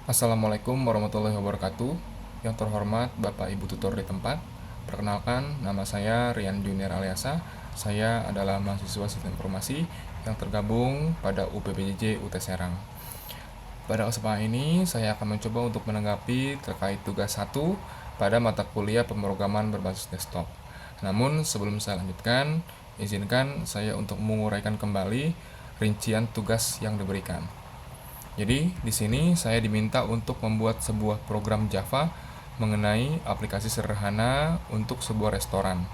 Assalamualaikum warahmatullahi wabarakatuh. Yang terhormat Bapak Ibu tutor di tempat. Perkenalkan, nama saya Rian Junior Aliasa. Saya adalah mahasiswa Sistem Informasi yang tergabung pada UPPJJ UT Serang. Pada kesempatan ini, saya akan mencoba untuk menanggapi terkait tugas 1 pada mata kuliah pemrograman berbasis desktop. Namun, sebelum saya lanjutkan, izinkan saya untuk menguraikan kembali rincian tugas yang diberikan. Jadi, di sini saya diminta untuk membuat sebuah program Java mengenai aplikasi sederhana untuk sebuah restoran.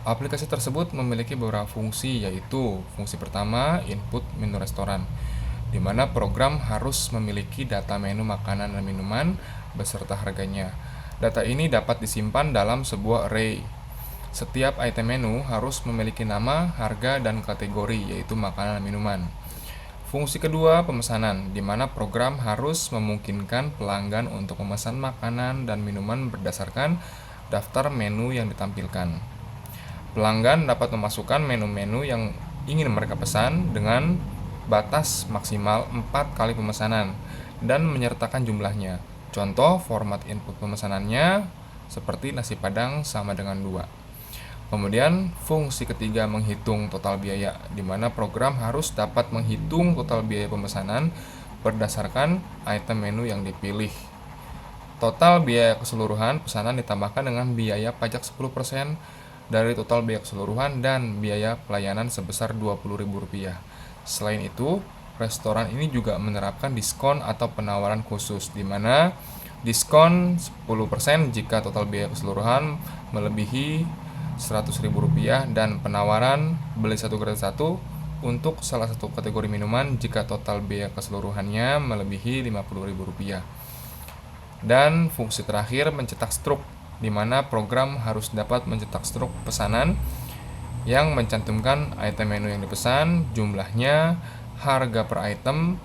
Aplikasi tersebut memiliki beberapa fungsi, yaitu fungsi pertama, input menu restoran, di mana program harus memiliki data menu makanan dan minuman beserta harganya. Data ini dapat disimpan dalam sebuah array. Setiap item menu harus memiliki nama, harga, dan kategori, yaitu makanan dan minuman. Fungsi kedua, pemesanan, di mana program harus memungkinkan pelanggan untuk memesan makanan dan minuman berdasarkan daftar menu yang ditampilkan. Pelanggan dapat memasukkan menu-menu yang ingin mereka pesan dengan batas maksimal 4 kali pemesanan dan menyertakan jumlahnya. Contoh format input pemesanannya seperti nasi padang sama dengan 2. Kemudian fungsi ketiga, menghitung total biaya, di mana program harus dapat menghitung total biaya pemesanan berdasarkan item menu yang dipilih. Total biaya keseluruhan pesanan ditambahkan dengan biaya pajak 10% dari total biaya keseluruhan dan biaya pelayanan sebesar Rp20.000. Selain itu, restoran ini juga menerapkan diskon atau penawaran khusus, di mana diskon 10% jika total biaya keseluruhan melebihi Rp100.000 dan penawaran beli satu gratis satu untuk salah satu kategori minuman jika total biaya keseluruhannya melebihi Rp50.000. Dan fungsi terakhir, mencetak struk, di mana program harus dapat mencetak struk pesanan yang mencantumkan item menu yang dipesan, jumlahnya, harga per item,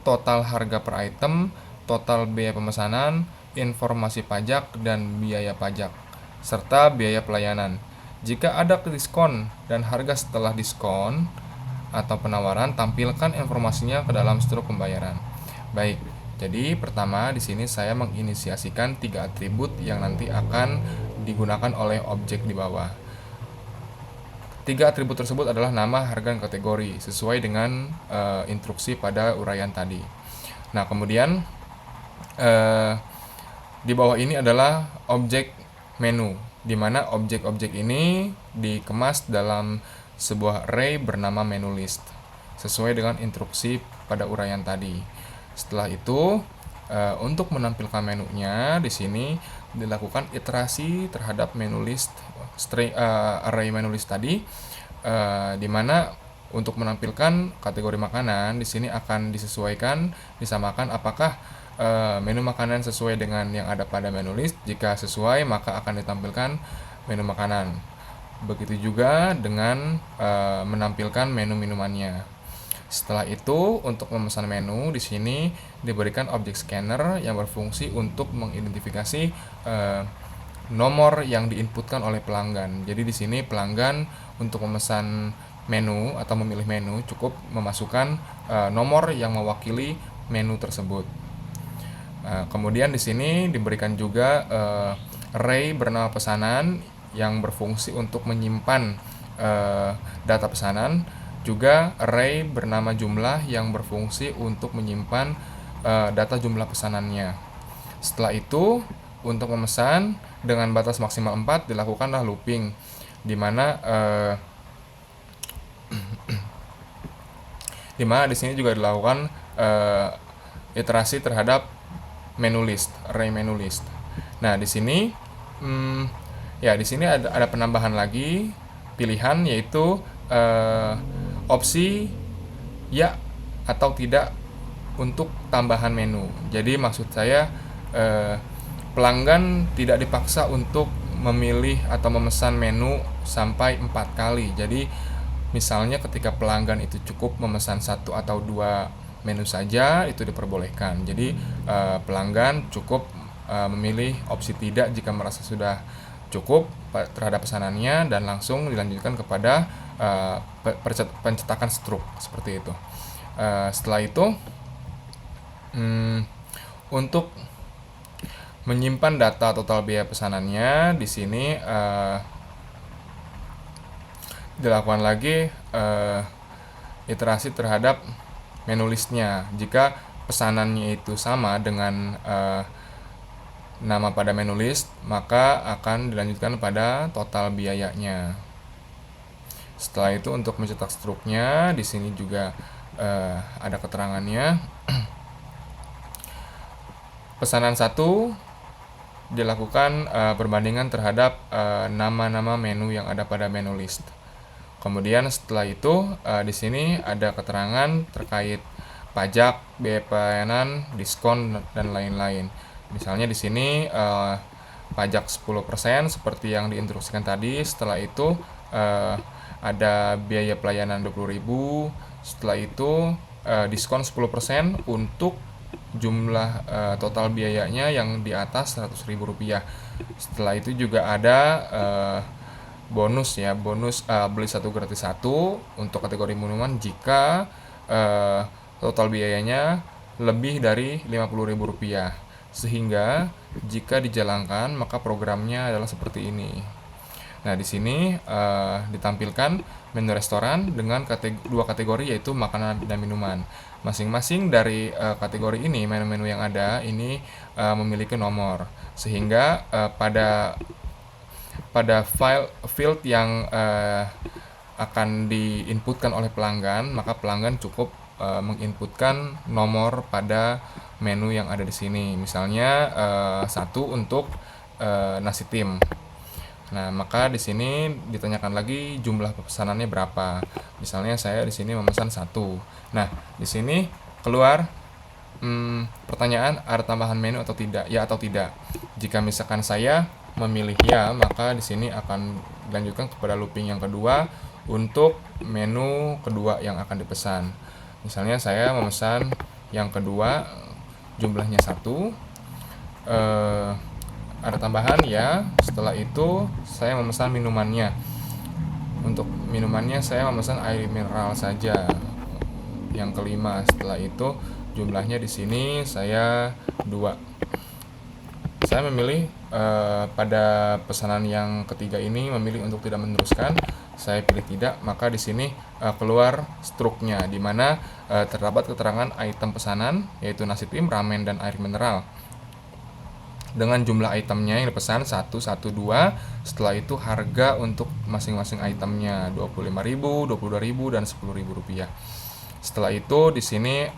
total harga per item, total biaya pemesanan, informasi pajak dan biaya pajak, serta biaya pelayanan. Jika ada diskon dan harga setelah diskon atau penawaran, tampilkan informasinya ke dalam struk pembayaran. Baik, jadi pertama di sini saya menginisiasikan 3 atribut yang nanti akan digunakan oleh objek di bawah. 3 atribut tersebut adalah nama, harga, dan kategori sesuai dengan instruksi pada uraian tadi. Nah, kemudian di bawah ini adalah objek menu, di mana objek-objek ini dikemas dalam sebuah array bernama menu list sesuai dengan instruksi pada uraian tadi. Setelah itu, untuk menampilkan menunya di sini dilakukan iterasi terhadap menu list array menu list tadi, di mana untuk menampilkan kategori makanan di sini akan disamakan apakah menu makanan sesuai dengan yang ada pada menu list. Jika sesuai, maka akan ditampilkan menu makanan. Begitu juga dengan menampilkan menu minumannya. Setelah itu, untuk memesan menu di sini diberikan objek scanner yang berfungsi untuk mengidentifikasi nomor yang diinputkan oleh pelanggan. Jadi di sini pelanggan untuk memesan menu atau memilih menu cukup memasukkan nomor yang mewakili menu tersebut. Kemudian di sini diberikan juga array bernama pesanan yang berfungsi untuk menyimpan data pesanan, juga array bernama jumlah yang berfungsi untuk menyimpan data jumlah pesanannya. Setelah itu, untuk memesan dengan batas maksimal 4 dilakukanlah looping, di mana di sini juga dilakukan iterasi terhadap menu list, array menu list. Nah, di sini di sini ada penambahan lagi pilihan, yaitu opsi ya atau tidak untuk tambahan menu. Jadi maksud saya pelanggan tidak dipaksa untuk memilih atau memesan menu sampai 4 kali. Jadi misalnya ketika pelanggan itu cukup memesan 1 atau 2 menu saja, itu diperbolehkan. Jadi pelanggan cukup memilih opsi tidak jika merasa sudah cukup terhadap pesanannya dan langsung dilanjutkan kepada pencetakan struk seperti itu. Setelah itu Untuk menyimpan data total biaya pesanannya, di sini dilakukan lagi iterasi terhadap menu listnya. Jika pesanannya itu sama dengan nama pada menu list, maka akan dilanjutkan pada total biayanya. Setelah itu untuk mencetak struknya, di sini juga ada keterangannya. Pesanan 1 dilakukan perbandingan terhadap nama-nama menu yang ada pada menu list. Kemudian setelah itu di sini ada keterangan terkait pajak, biaya pelayanan, diskon dan lain-lain. Misalnya di sini pajak 10% seperti yang diinstruksikan tadi. Setelah itu ada biaya pelayanan 20.000. Setelah itu diskon 10% untuk jumlah total biayanya yang di atas Rp100.000. Setelah itu juga ada bonus ya, bonus beli 1 gratis 1 untuk kategori minuman jika total biayanya lebih dari Rp50.000. Sehingga jika dijalankan maka programnya adalah seperti ini. Nah, di sini ditampilkan menu restoran dengan dua kategori, yaitu makanan dan minuman. Masing-masing dari kategori ini, menu-menu yang ada ini memiliki nomor, sehingga pada field yang akan diinputkan oleh pelanggan, maka pelanggan cukup menginputkan nomor pada menu yang ada di sini. Misalnya 1 untuk nasi tim. Nah, maka di sini ditanyakan lagi jumlah pesanannya berapa. Misalnya saya di sini memesan 1. Nah, di sini keluar pertanyaan ada tambahan menu atau tidak, ya atau tidak. Jika misalkan saya memilih ya, maka di sini akan dilanjutkan kepada looping yang kedua untuk menu kedua yang akan dipesan. Misalnya saya memesan yang kedua, jumlahnya 1. Ada tambahan ya. Setelah itu saya memesan minumannya. Untuk minumannya saya memesan air mineral saja. Yang kelima. Setelah itu jumlahnya di sini saya 2. Saya memilih pada pesanan yang ketiga ini memilih untuk tidak meneruskan. Saya pilih tidak, maka di sini keluar struknya, di mana terdapat keterangan item pesanan yaitu nasi tim, ramen dan air mineral dengan jumlah itemnya yang dipesan 1, 1, 2. Setelah itu harga untuk masing-masing itemnya 25.000, 22.000 dan Rp10.000. Setelah itu di sini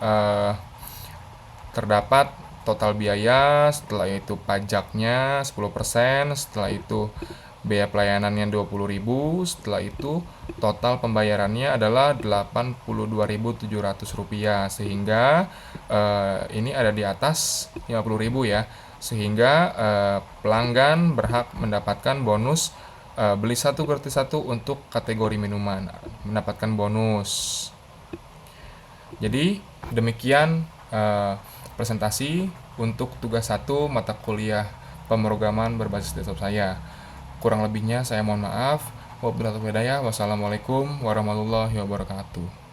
terdapat total biaya, setelah itu pajaknya 10%, setelah itu biaya pelayanannya 20.000, setelah itu total pembayarannya adalah Rp82.700, sehingga ini ada di atas 50.000 ya, sehingga pelanggan berhak mendapatkan bonus beli 1 gratis 1 untuk kategori minuman, mendapatkan bonus. Jadi demikian presentasi untuk tugas 1 mata kuliah pemrograman berbasis desktop saya. Kurang lebihnya saya mohon maaf. Wassalamualaikum warahmatullahi wabarakatuh.